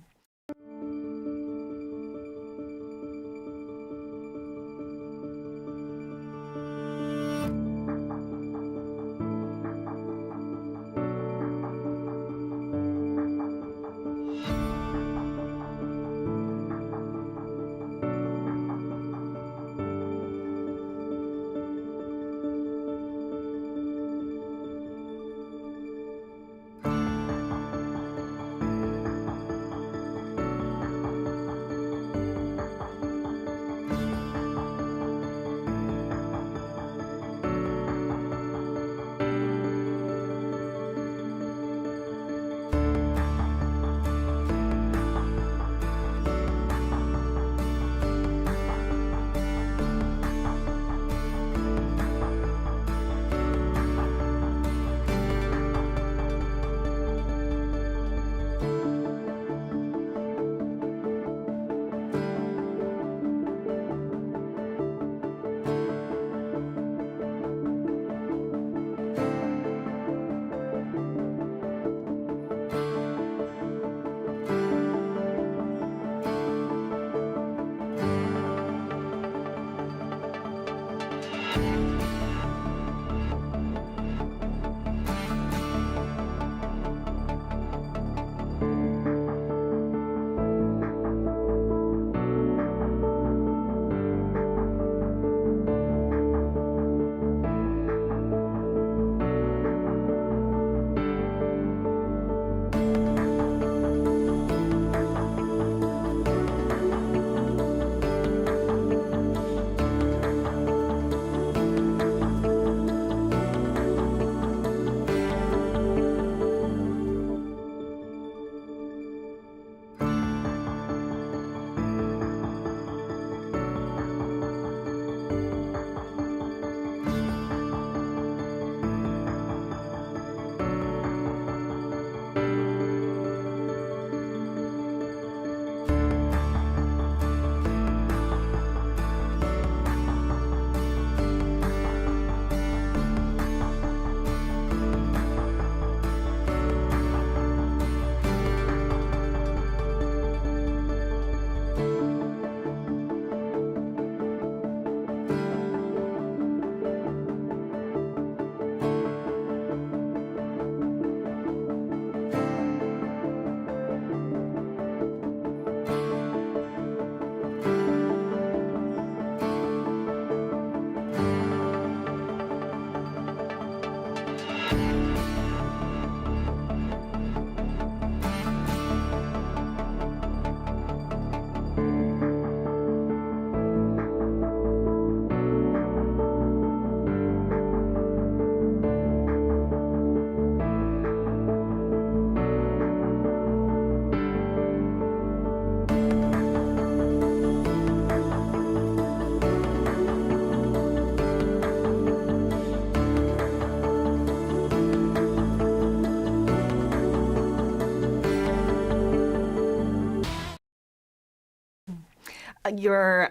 S1: Your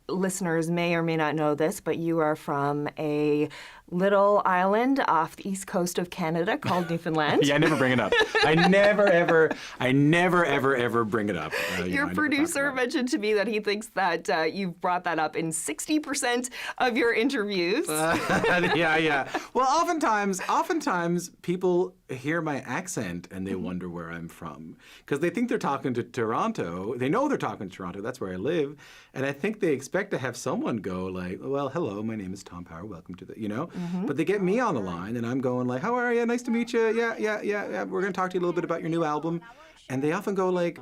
S1: listeners may or may not know this, but you are from a little island off the east coast of Canada called Newfoundland.
S5: Yeah, I never bring it up. I never, ever bring it up.
S1: Your producer mentioned to me that he thinks that you've brought that up in 60% of your interviews.
S5: Yeah. Well, oftentimes people hear my accent and they wonder where I'm from because they think they're talking to Toronto. They know they're talking to Toronto. That's where I live. And I think they expect to have someone go like, well, hello, my name is Tom Power. Welcome to the, But they get me on the line and I'm going like, how are you? Nice to meet you. Yeah. We're going to talk to you a little bit about your new album. And they often go like,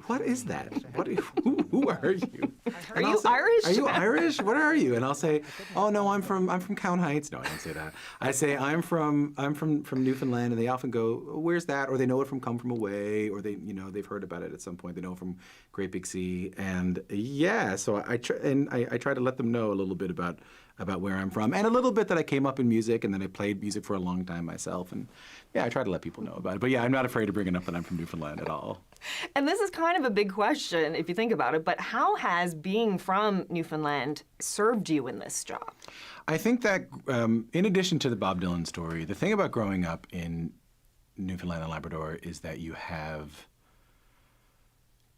S5: what is that? Who are you?
S1: Are you Irish?
S5: Are you Irish? What are you? And I'll say, oh no, I'm from Count Heights. No, I don't say that. I say I'm from Newfoundland, and they often go, where's that? Or they know it from Come From Away, or they've heard about it at some point. They know it from Great Big Sea, and yeah. So I try to let them know a little bit about where I'm from, and a little bit that I came up in music, and then I played music for a long time myself, and yeah, I try to let people know about it. But yeah, I'm not afraid of bringing up that I'm from Newfoundland at all.
S1: And this is kind of a big question if you think about it, but how has being from Newfoundland served you in this job?
S5: I think that in addition to the Bob Dylan story, the thing about growing up in Newfoundland and Labrador is that you have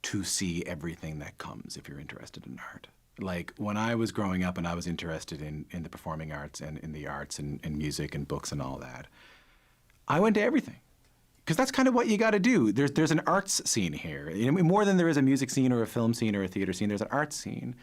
S5: to see everything that comes if you're interested in art. Like when I was growing up and I was interested in the performing arts and in the arts and music and books and all that, I went to everything. Because that's kind of what you got to do. There's an arts scene here. More than there is a music scene or a film scene or a theater scene, there's an arts scene.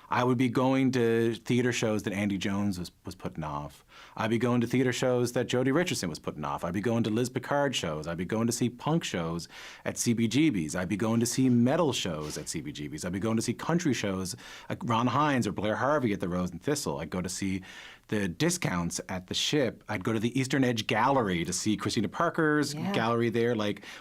S5: I would be going to theater shows that Andy Jones was putting off. I'd be going to theater shows that Jodie Richardson was putting off. I'd be going to Liz Picard shows. I'd be going to see punk shows at CBGB's. I'd be going to see metal shows at CBGB's. I'd be going to see country shows like Ron Hines or Blair Harvey at the Rose and Thistle. I'd go to see the discounts at the Ship. I'd go to the Eastern Edge Gallery to see Christina Parker's gallery there,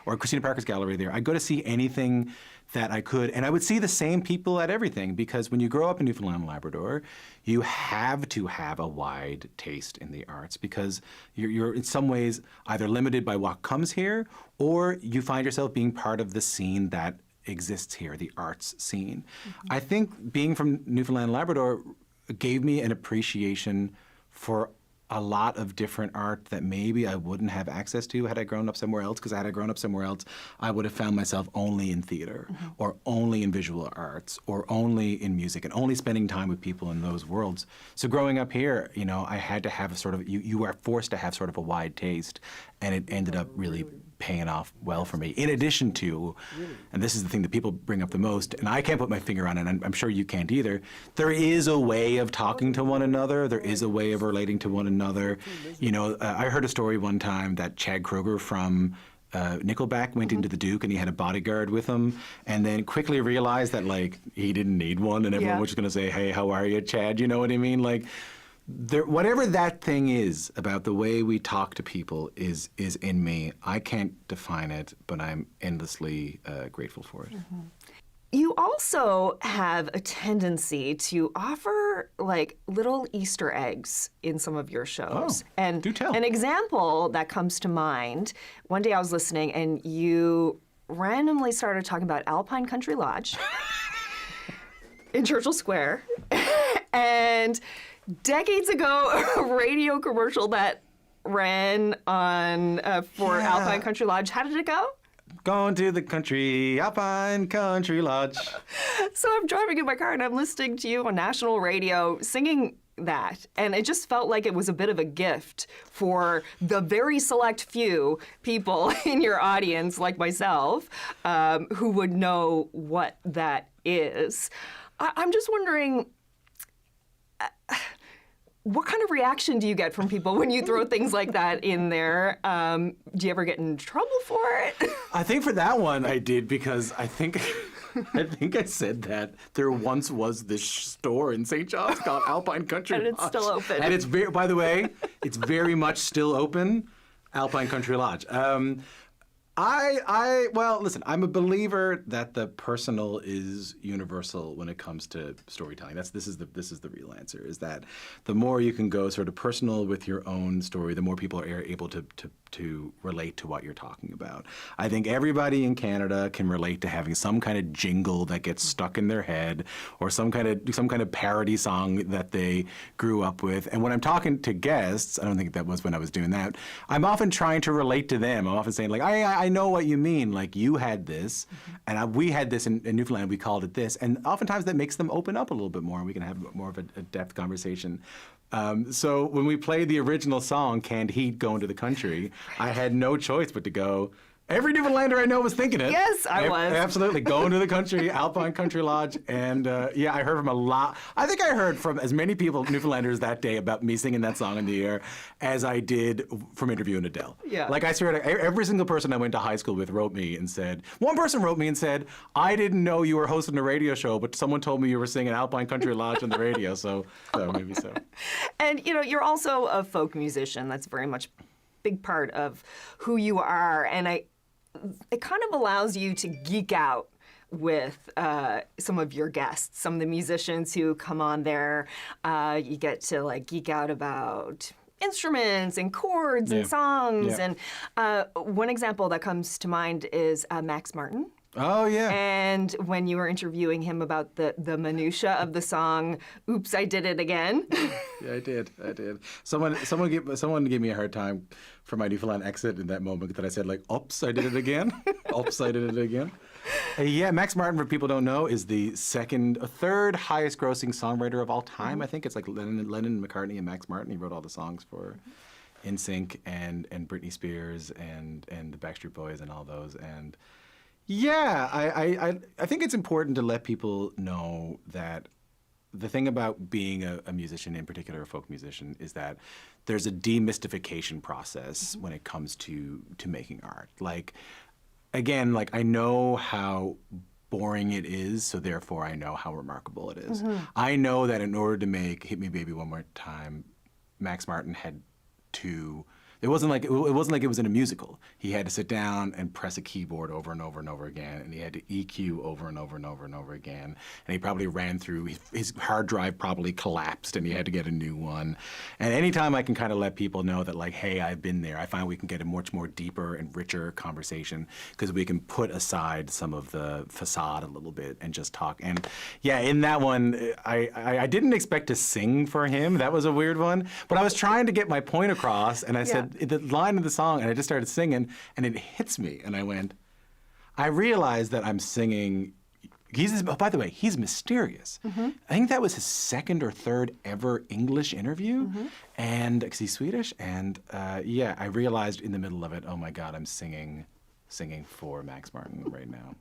S5: or Christina Parker's gallery there. I'd go to see anything that I could, and I would see the same people at everything, because when you grow up in Newfoundland and Labrador, you have to have a wide taste in the arts, because you're in some ways either limited by what comes here, or you find yourself being part of the scene that exists here, the arts scene. I think being from Newfoundland and Labrador gave me an appreciation for a lot of different art that maybe I wouldn't have access to had I grown up somewhere else, because had I grown up somewhere else, I would have found myself only in theater, or only in visual arts, or only in music, and only spending time with people in those worlds. So growing up here, I had to have a sort of, you are forced to have sort of a wide taste, and it ended up really paying off well for me. In addition to, and this is the thing that people bring up the most, and I can't put my finger on it, and I'm sure you can't either, there is a way of talking to one another, there is a way of relating to one another. I heard a story one time that Chad Kroeger from Nickelback went into the Duke and he had a bodyguard with him, and then quickly realized that he didn't need one, and everyone was just going to say, hey, how are you, Chad? You know what I mean? Whatever that thing is about the way we talk to people is in me. I can't define it, but I'm endlessly grateful for it.
S1: You also have a tendency to offer little Easter eggs in some of your shows. And
S5: do tell.
S1: An example that comes to mind, one day I was listening and you randomly started talking about Alpine Country Lodge in Churchill Square. And decades ago, a radio commercial that ran on for Alpine Country Lodge. How did it go?
S5: Going to the country, Alpine Country Lodge.
S1: So I'm driving in my car and I'm listening to you on national radio singing that, and it just felt like it was a bit of a gift for the very select few people in your audience, like myself, who would know what that is. I'm just wondering, what kind of reaction do you get from people when you throw things like that in there? Do you ever get in trouble for it?
S5: I think for that one I did, because I think I said that there once was this store in St. John's called Alpine Country Lodge.
S1: And it's still open.
S5: And it's by the way, it's very much still open, Alpine Country Lodge. Well, listen, I'm a believer that the personal is universal when it comes to storytelling. This is the real answer, is that the more you can go sort of personal with your own story, the more people are able to relate to what you're talking about. I think everybody in Canada can relate to having some kind of jingle that gets stuck in their head, or some kind of parody song that they grew up with. And when I'm talking to guests, I don't think that was when I was doing that, I'm often trying to relate to them. I'm often saying, like, I know what you mean. Like, you had this, and we had this in Newfoundland. We called it this. And oftentimes that makes them open up a little bit more, and we can have more of a depth conversation. So when we played the original song, Canned Heat, Going to the Country, I had no choice but to go, every Newfoundlander I know was thinking it.
S1: Yes, I was.
S5: Absolutely. Going to the country, Alpine Country Lodge. And I heard from a lot. I think I heard from as many people, Newfoundlanders, that day about me singing that song in the air as I did from interviewing Adele.
S1: Yeah.
S5: Like, I swear to every single person I went to high school with wrote me and said, one person wrote me and said, I didn't know you were hosting a radio show, but someone told me you were singing Alpine Country Lodge on the radio. So maybe so.
S1: And, you're also a folk musician. That's very much a big part of who you are. And it kind of allows you to geek out with some of your guests, some of the musicians who come on there. You get to geek out about instruments and chords and songs.
S5: Yeah.
S1: And one example that comes to mind is Max Martin.
S5: Oh, yeah.
S1: And when you were interviewing him about the minutia of the song, "Oops, I Did It Again."
S5: Yeah, I did. Someone gave me a hard time for my Newfoundland exit in that moment that I said, like, "Oops, I did it again." Oops, I did it again. Yeah, Max Martin, for people who don't know, is the third highest grossing songwriter of all time. I think it's like Lennon, McCartney, and Max Martin. He wrote all the songs for NSYNC and Britney Spears and the Backstreet Boys and all those. And yeah, I think it's important to let people know that the thing about being a musician, in particular a folk musician, is that there's a demystification process when it comes to making art. Like, again, I know how boring it is, so therefore I know how remarkable it is. I know that in order to make Hit Me Baby One More Time, Max Martin had to... It wasn't like it was in a musical. He had to sit down and press a keyboard over and over and over again, and he had to EQ over and over and over and over again. And he probably ran through, his hard drive probably collapsed, and he had to get a new one. And anytime I can kind of let people know that, like, hey, I've been there, I find we can get a much more deeper and richer conversation, because we can put aside some of the facade a little bit and just talk. And yeah, in that one, I didn't expect to sing for him. That was a weird one. But I was trying to get my point across, and I said, the line of the song, and I just started singing, and it hits me, and I went, I realized that I'm singing, by the way, he's mysterious. I think that was his second or third ever English interview, and because he's Swedish, and I realized in the middle of it, oh my God, I'm singing for Max Martin right now.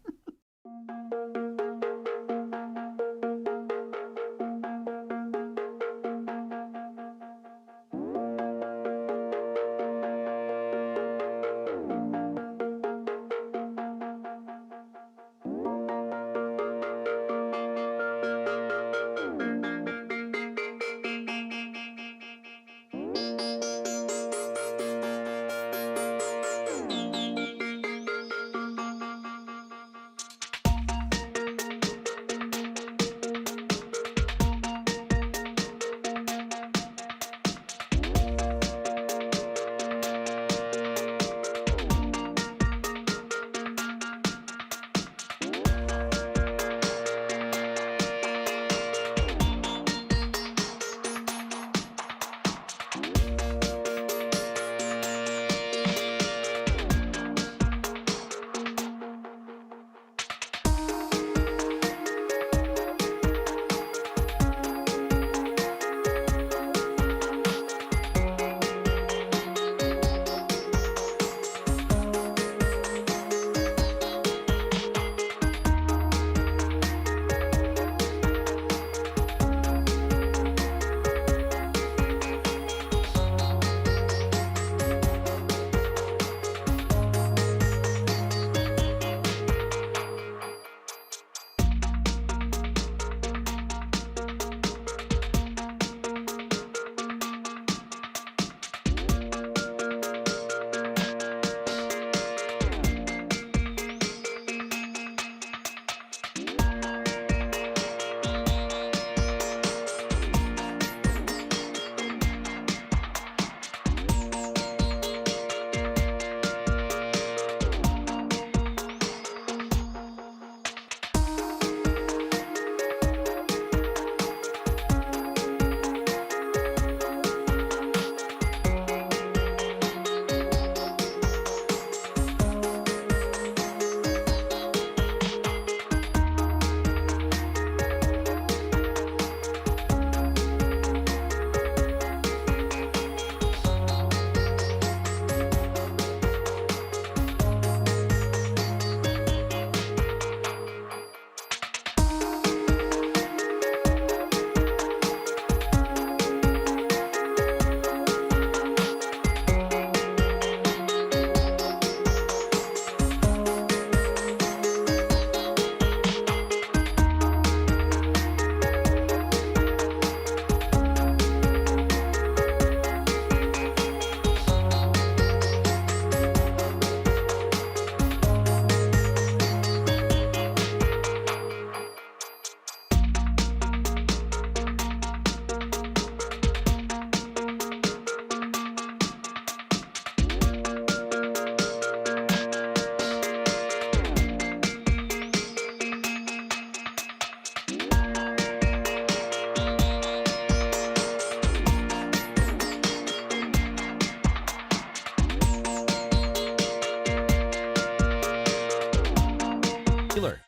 S14: Keeler.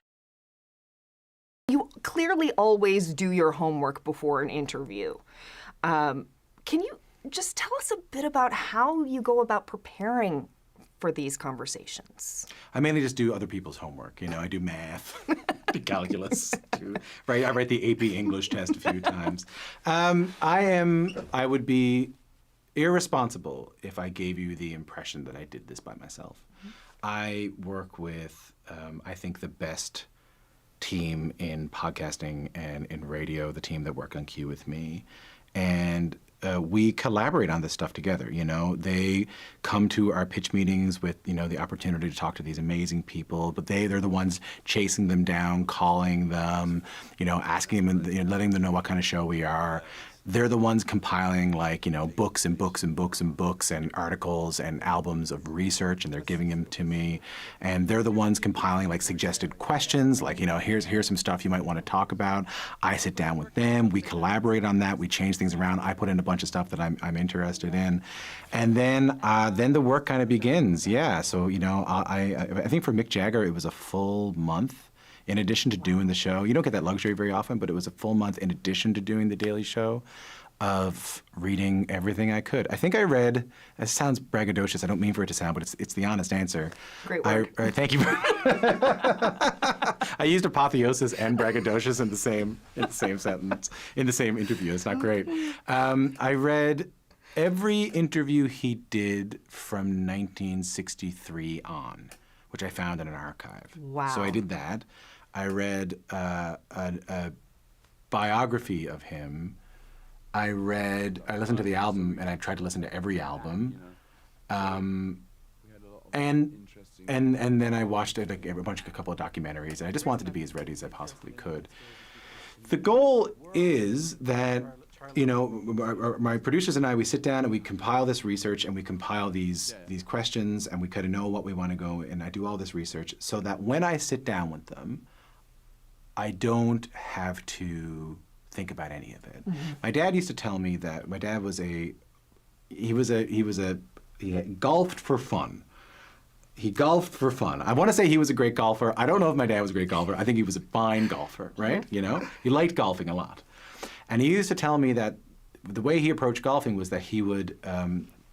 S1: You clearly always do your homework before an interview. Can you just tell us a bit about how you go about preparing for these conversations?
S5: I mainly just do other people's homework. You know, I do math, do calculus, I write the AP English test a few times. I would be irresponsible if I gave you the impression that I did this by myself. I work with, I think, the best team in podcasting and in radio, the team that work on Q with me. And we collaborate on this stuff together, you know. They come to our pitch meetings with, you know, the opportunity to talk to these amazing people, but they're the ones chasing them down, calling them, you know, asking them, you know, letting them know what kind of show we are. They're the ones compiling, like, you know, books and books and books and books and articles and albums of research, and they're giving them to me. And they're the ones compiling, like, suggested questions, like, you know, here's some stuff you might want to talk about. I sit down with them, we collaborate on that, we change things around. I put in a bunch of stuff that I'm interested in. And then the work kind of begins, yeah. So, you know, I think for Mick Jagger, it was a full month. In addition to doing the show, you don't get that luxury very often, but it was a full month in addition to doing The Daily Show of reading everything I could. I think I read, it sounds braggadocious, I don't mean for it to sound, but it's the honest answer.
S1: Great work.
S5: Thank you. I used apotheosis and braggadocious in the same sentence, in the same interview. It's not great. I read every interview he did from 1963 on, which I found in an archive.
S1: Wow.
S5: So I did that. I read a biography of him. I listened to the album, and I tried to listen to every album. And then I watched a couple of documentaries, and I just wanted to be as ready as I possibly could. The goal is that, you know, my producers and I, we sit down and we compile this research and we compile these questions, and we kind of know what we want to go, and I do all this research so that when I sit down with them, I don't have to think about any of it. Mm-hmm. My dad used to tell me that my dad was he golfed for fun. He golfed for fun. I want to say he was a great golfer. I don't know if my dad was a great golfer. I think he was a fine golfer, right? You know, he liked golfing a lot. And he used to tell me that the way he approached golfing was that he would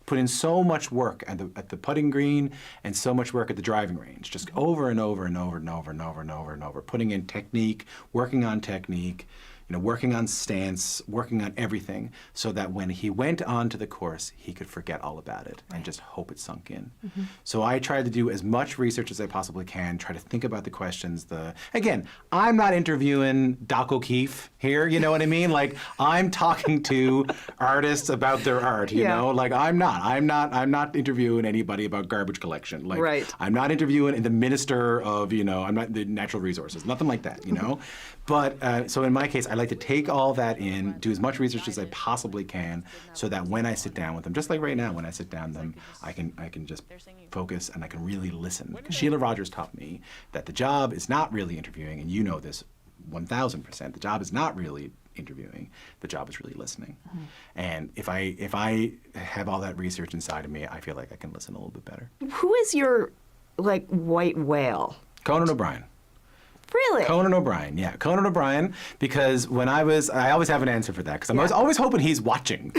S5: put in so much work at the putting green and so much work at the driving range, just over and over and over and over and over and over and over, putting in technique, working on technique, you know, working on stance, working on everything, so that when he went onto the course, he could forget all about it and just hope it sunk in. Mm-hmm. So I tried to do as much research as I possibly can, try to think about the questions. Again, I'm not interviewing Doc O'Keefe here, you know what I mean? Like, I'm talking to artists about their art, you know? Like, I'm not interviewing anybody about garbage collection. Like, right. I'm not interviewing the minister of, you know, I'm not the natural resources, nothing like that, you know? But, so in my case, I like to take all that in, do as much research as I possibly can, so that when I sit down with them, just like right now, when I sit down with them, I can just focus and I can really listen. Because Sheila Rogers taught me that the job is not really interviewing, and you know this 1,000%. The job is not really interviewing. The job is really listening. Mm-hmm. And if I have all that research inside of me, I feel like I can listen a little bit better.
S1: Who is your, like, white whale?
S5: Conan O'Brien.
S1: Really?
S5: Conan O'Brien, yeah. Conan O'Brien, because when I always have an answer for that, because I'm always hoping he's watching.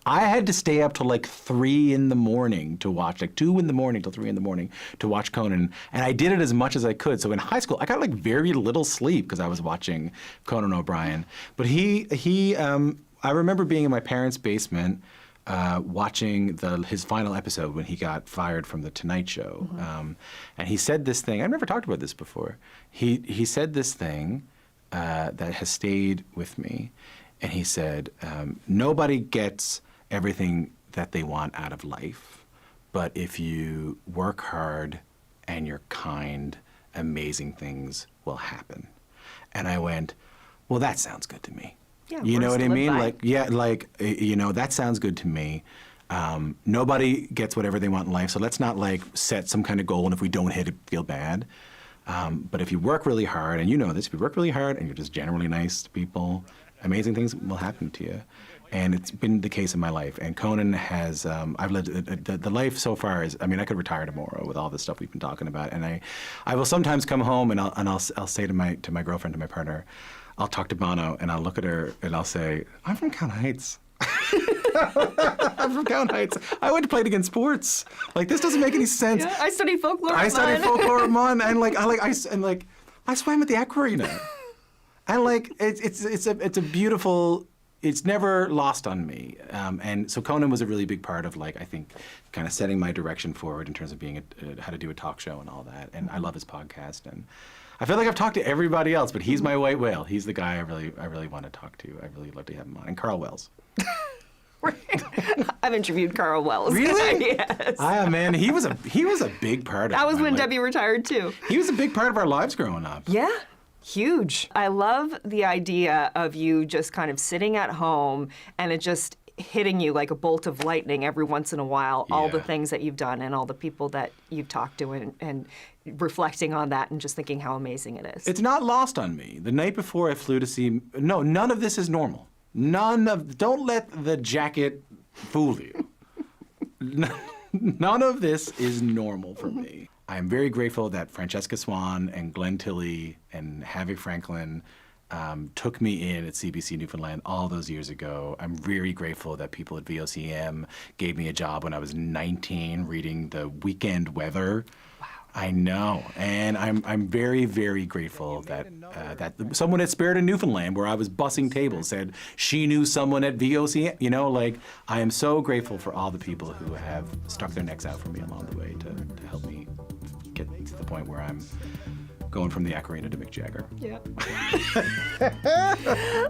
S5: I had to stay up till like 3 in the morning to watch, like 2 in the morning till 3 in the morning to watch Conan, and I did it as much as I could. So in high school, I got like very little sleep because I was watching Conan O'Brien. But I remember being in my parents' basement, watching his final episode when he got fired from The Tonight Show. Mm-hmm. And he said this thing, I've never talked about this before. He said this thing that has stayed with me. And he said, nobody gets everything that they want out of life, but if you work hard and you're kind, amazing things will happen. And I went, well, that sounds good to me.
S1: Yeah,
S5: you know what I mean? Like, yeah, like, you know, that sounds good to me. Nobody gets whatever they want in life, so let's not like set some kind of goal, and if we don't hit it, feel bad. But if you work really hard, and you know this, if you work really hard and you're just generally nice to people, amazing things will happen to you. And it's been the case in my life. And Conan has, I've lived, the life so far is, I mean, I could retire tomorrow with all this stuff we've been talking about. And I will sometimes come home and I'll say to my girlfriend, to my partner, I'll talk to Bono and I'll look at her and I'll say, I'm from Count Heights. I'm from Count Heights. I went to play against sports. Like, this doesn't make any sense.
S1: Yeah, I studied folklore.
S5: I swam at the Aqua Arena. And like, it's a beautiful. It's never lost on me. And so Conan was a really big part of, like, I think, kind of setting my direction forward in terms of being how to do a talk show and all that. And I love his podcast. And I feel like I've talked to everybody else, but he's my white whale. He's the guy I really want to talk to. I really love to have him on. And Carl Wells.
S1: I've interviewed Carl Wells.
S5: Really?
S1: Yes.
S5: Man, he was a big part of
S1: That was
S5: my
S1: when
S5: life.
S1: Debbie retired too.
S5: He was a big part of our lives growing up.
S1: Yeah. Huge. I love the idea of you just kind of sitting at home and it just hitting you like a bolt of lightning every once in a while, all the things that you've done and all the people that you've talked to and reflecting on that and just thinking how amazing it is.
S5: It's not lost on me. The night before I flew to see, no, none of this is normal. Don't let the jacket fool you. None of this is normal for me. I am very grateful that Francesca Swan and Glenn Tilley and Havoc Franklin took me in at CBC Newfoundland all those years ago. I'm very grateful that people at VOCM gave me a job when I was 19 reading the weekend weather. Wow. I know, and I'm very, very grateful that that someone at Spirit in Newfoundland, where I was bussing tables, said she knew someone at VOCM. You know, like, I am so grateful for all the people who have stuck their necks out for me along the way to help me get to the point where I'm going from the Aquarina to Mick Jagger.
S1: Yeah.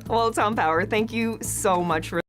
S1: Well, Tom Power, thank you so much for